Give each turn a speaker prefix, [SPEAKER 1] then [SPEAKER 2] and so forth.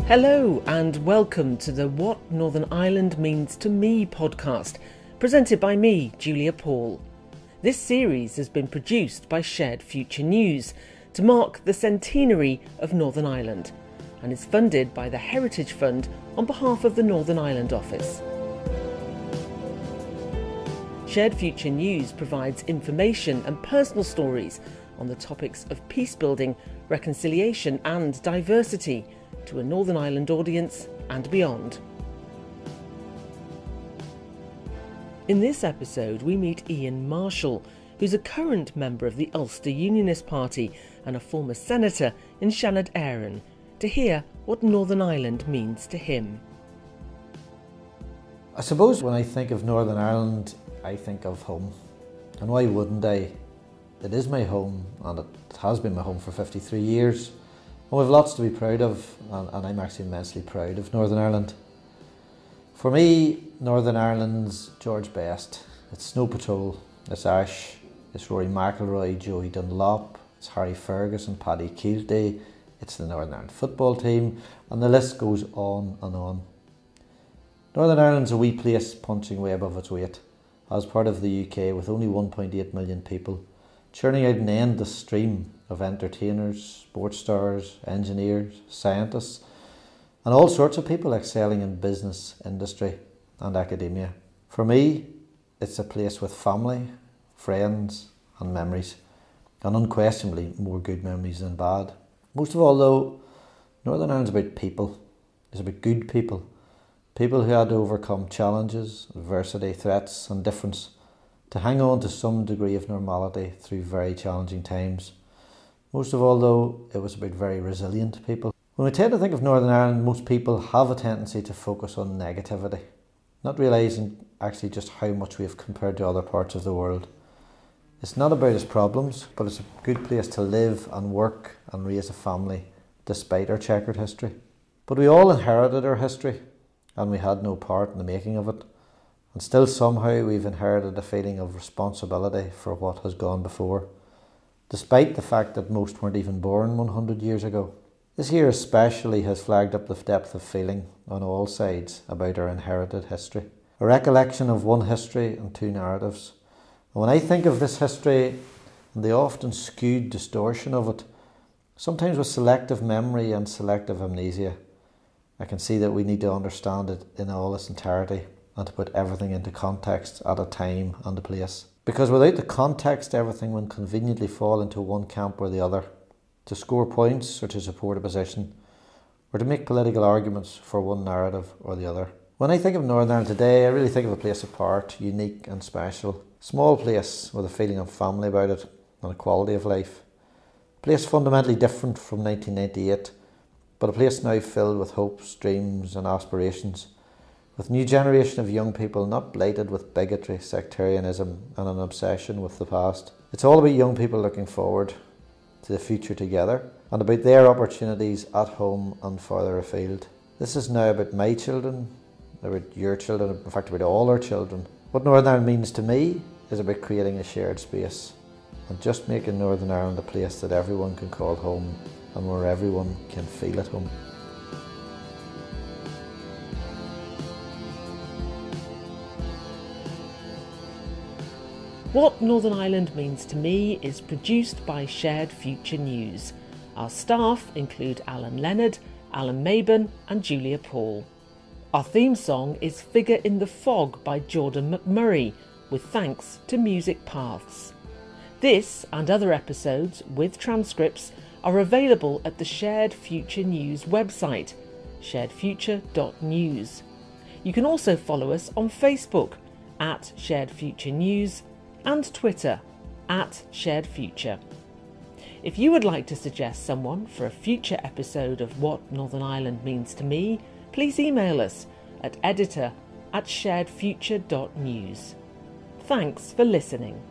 [SPEAKER 1] Hello and welcome to the What Northern Ireland Means to Me podcast, presented by me, Julia Paul. This series has been produced by Shared Future News to mark the centenary of Northern Ireland and is funded by the Heritage Fund on behalf of the Northern Ireland Office. Shared Future News provides information and personal stories on the topics of peace building, reconciliation and diversity to a Northern Ireland audience and beyond. In this episode we meet Ian Marshall, who's a current member of the Ulster Unionist Party and a former senator in Seanad Éireann, to hear what Northern Ireland means to him.
[SPEAKER 2] I suppose when I think of Northern Ireland, I think of home. And why wouldn't I? It is my home, and it has been my home for 53 years. And we've lots to be proud of, and I'm actually immensely proud of Northern Ireland. For me, Northern Ireland's George Best. It's Snow Patrol, it's Ash, it's Rory McIlroy, Joey Dunlop, it's Harry Ferguson, Paddy Keelty, it's the Northern Ireland football team, and the list goes on and on. Northern Ireland's a wee place punching way above its weight, as part of the UK with only 1.8 million people, churning out an endless stream of entertainers, sports stars, engineers, scientists, and all sorts of people excelling in business, industry and academia. For me, it's a place with family, friends and memories, and unquestionably more good memories than bad. Most of all though, Northern Ireland's about people. It's about good people. People who had to overcome challenges, adversity, threats and difference to hang on to some degree of normality through very challenging times. Most of all though, it was about very resilient people. When we tend to think of Northern Ireland, most people have a tendency to focus on negativity, not realising actually just how much we have compared to other parts of the world. It's not about its problems, but it's a good place to live and work and raise a family, despite our checkered history. But we all inherited our history, and we had no part in the making of it. And still somehow we've inherited a feeling of responsibility for what has gone before, despite the fact that most weren't even born 100 years ago. This year especially has flagged up the depth of feeling on all sides about our inherited history. A recollection of one history and two narratives. And when I think of this history and the often skewed distortion of it, sometimes with selective memory and selective amnesia, I can see that we need to understand it in all its entirety and to put everything into context at a time and a place. Because without the context, everything will conveniently fall into one camp or the other, to score points or to support a position, or to make political arguments for one narrative or the other. When I think of Northern Ireland today, I really think of a place apart, unique and special. Small place with a feeling of family about it and a quality of life. A place fundamentally different from 1998, but a place now filled with hopes, dreams and aspirations, with a new generation of young people not blighted with bigotry, sectarianism and an obsession with the past. It's all about young people looking forward to the future together and about their opportunities at home and further afield. This is now about my children, about your children, in fact about all our children. What Northern Ireland means to me is about creating a shared space and just making Northern Ireland a place that everyone can call home and where everyone can feel at home.
[SPEAKER 1] What Northern Ireland Means to Me is produced by Shared Future News. Our staff include Alan Leonard, Alan Mabon and Julia Paul. Our theme song is Figure in the Fog by Jordan McMurray, with thanks to Music Paths. This and other episodes with transcripts are available at the Shared Future News website, sharedfuture.news. You can also follow us on Facebook at Shared Future News and Twitter at Shared Future. If you would like to suggest someone for a future episode of What Northern Ireland Means to Me, please email us at editor@sharedfuture.news. Thanks for listening.